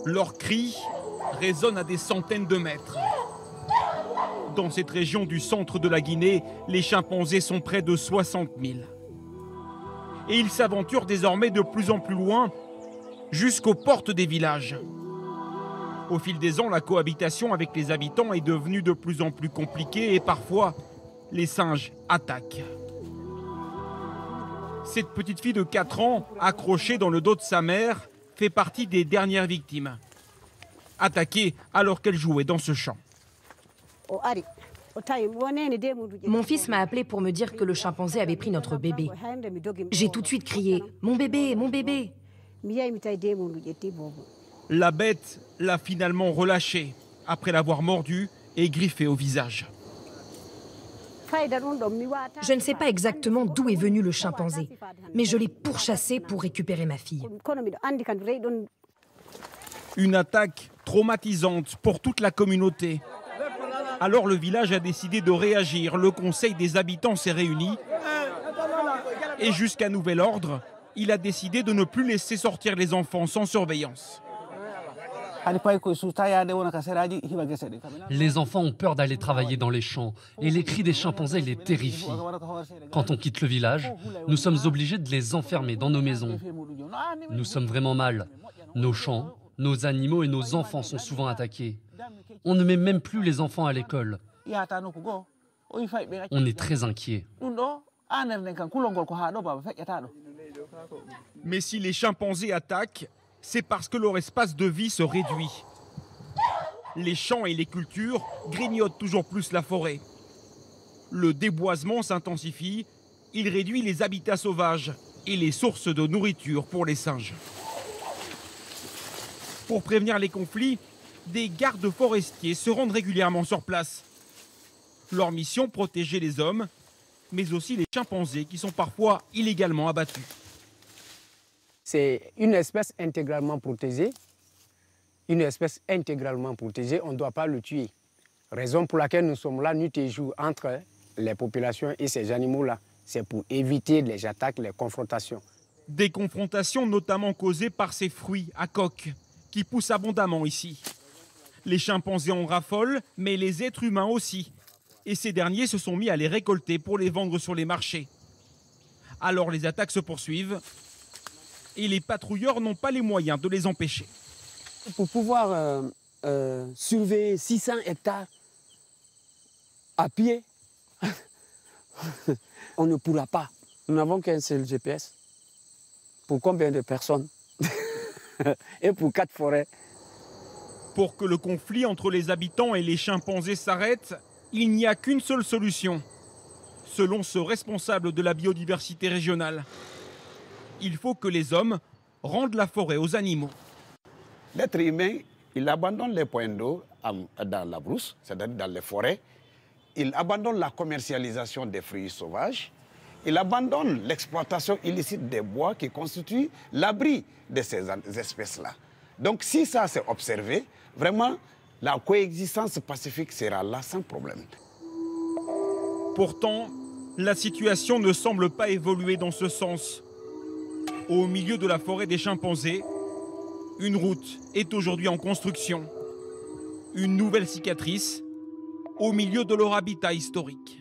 Leurs cris résonnent à des centaines de mètres. Dans cette région du centre de la Guinée, les chimpanzés sont près de 60 000. Et ils s'aventurent désormais de plus en plus loin, jusqu'aux portes des villages. Au fil des ans, la cohabitation avec les habitants est devenue de plus en plus compliquée et parfois, les singes attaquent. Cette petite fille de 4 ans, accrochée dans le dos de sa mère, fait partie des dernières victimes. Attaquée alors qu'elle jouait dans ce champ. Mon fils m'a appelé pour me dire que le chimpanzé avait pris notre bébé. J'ai tout de suite crié « Mon bébé, mon bébé !» La bête l'a finalement relâché après l'avoir mordu et griffé au visage. Je ne sais pas exactement d'où est venu le chimpanzé, mais je l'ai pourchassé pour récupérer ma fille. Une attaque traumatisante pour toute la communauté. Alors le village a décidé de réagir. Le conseil des habitants s'est réuni. Et jusqu'à nouvel ordre, il a décidé de ne plus laisser sortir les enfants sans surveillance. Les enfants ont peur d'aller travailler dans les champs et les cris des chimpanzés les terrifient. Quand on quitte le village, nous sommes obligés de les enfermer dans nos maisons. Nous sommes vraiment mal. Nos champs, nos animaux et nos enfants sont souvent attaqués. On ne met même plus les enfants à l'école. On est très inquiets. Mais si les chimpanzés attaquent, c'est parce que leur espace de vie se réduit. Les champs et les cultures grignotent toujours plus la forêt. Le déboisement s'intensifie, il réduit les habitats sauvages et les sources de nourriture pour les singes. Pour prévenir les conflits, des gardes forestiers se rendent régulièrement sur place. Leur mission, protéger les hommes, mais aussi les chimpanzés qui sont parfois illégalement abattus. C'est une espèce intégralement protégée. Une espèce intégralement protégée, on ne doit pas le tuer. Raison pour laquelle nous sommes là nuit et jour entre les populations et ces animaux-là. C'est pour éviter les attaques, les confrontations. Des confrontations notamment causées par ces fruits à coque qui poussent abondamment ici. Les chimpanzés en raffolent, mais les êtres humains aussi. Et ces derniers se sont mis à les récolter pour les vendre sur les marchés. Alors les attaques se poursuivent et les patrouilleurs n'ont pas les moyens de les empêcher. Pour pouvoir surveiller 600 hectares à pied, on ne pourra pas. Nous n'avons qu'un seul GPS. Pour combien de personnes? Et pour 4 forêts. Pour que le conflit entre les habitants et les chimpanzés s'arrête, il n'y a qu'une seule solution, selon ce responsable de la biodiversité régionale. Il faut que les hommes rendent la forêt aux animaux. L'être humain, il abandonne les points d'eau dans la brousse, c'est-à-dire dans les forêts. Il abandonne la commercialisation des fruits sauvages. Il abandonne l'exploitation illicite des bois qui constituent l'abri de ces espèces-là. Donc si ça s'est observé, vraiment, la coexistence pacifique sera là sans problème. Pourtant, la situation ne semble pas évoluer dans ce sens. Au milieu de la forêt des chimpanzés, une route est aujourd'hui en construction. Une nouvelle cicatrice au milieu de leur habitat historique.